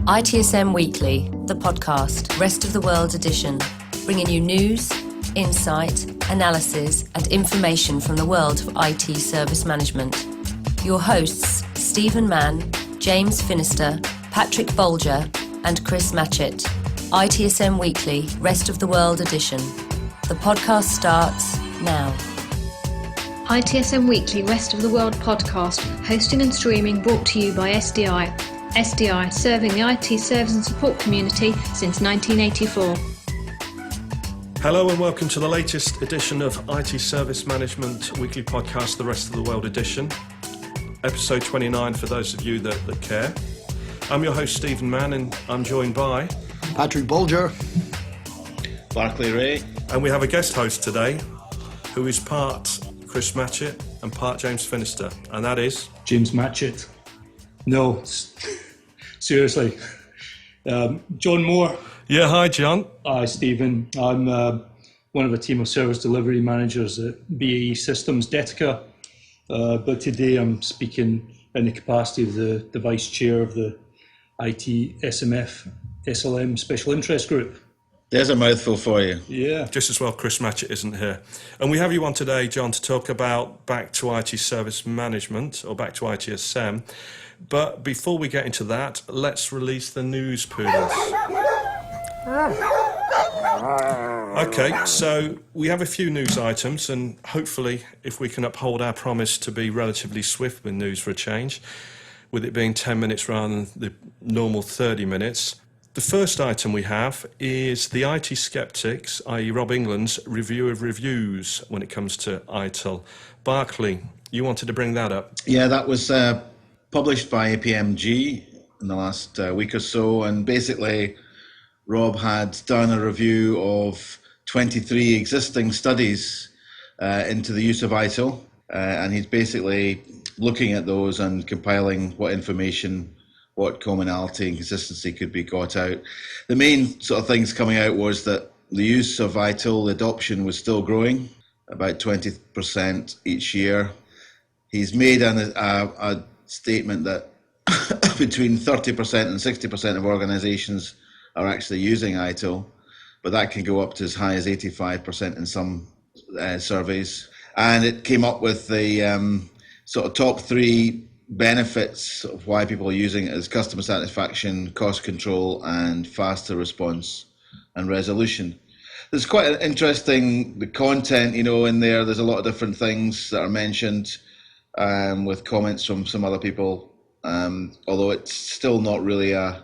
ITSM Weekly, the podcast, Rest of the World Edition, bringing you news, insight, analysis, and information from the world of IT service management. Your hosts, Stephen Mann, James Finister, Patrick Bolger, and Chris Matchett. ITSM Weekly, Rest of the World Edition. The podcast starts now. ITSM Weekly Rest of the World podcast, hosting and streaming brought to you by SDI. SDI, serving the IT service and support community since 1984. Hello and welcome to the latest edition of IT Service Management Weekly Podcast, the Rest of the World Edition. Episode 29 for those of you that care. I'm your host Stephen Mann and I'm joined by Patrick Bolger, Barclay Ray, and we have a guest host today who is part Chris Matchett and part James Finister, and that is James Matchett. No, seriously. John Moore. Yeah, hi John. Hi Stephen. I'm one of a team of service delivery managers at BAE Systems Detica, but today I'm speaking in the capacity of the Vice Chair of the ITSMF SLM Special Interest Group. There's a mouthful for you. Yeah. Just as well Chris Matchett isn't here. And we have you on today, John, to talk about Back to IT Service Management, or Back to ITSM. But before we get into that, let's release the news poodles. Okay, so we have a few news items, and hopefully if we can uphold our promise to be relatively swift with news for a change, with it being 10 minutes rather than the normal 30 minutes. The first item we have is the IT Skeptics, i.e. Rob England's review of reviews when it comes to ITIL. Barclay, you wanted to bring that up? Yeah, that was published by APMG in the last week or so, and basically Rob had done a review of 23 existing studies into the use of ITIL, and he's basically looking at those and compiling what information, what commonality and consistency could be got out. The main sort of things coming out was that the use of ITIL, the adoption was still growing, about 20% each year. He's made a statement that between 30% and 60% of organizations are actually using ITIL, but that can go up to as high as 85% in some surveys. And it came up with the sort of top three benefits of why people are using it as customer satisfaction, cost control, and faster response and resolution. There's quite an interesting, the content, in there. There's a lot of different things that are mentioned with comments from some other people, although it's still not really a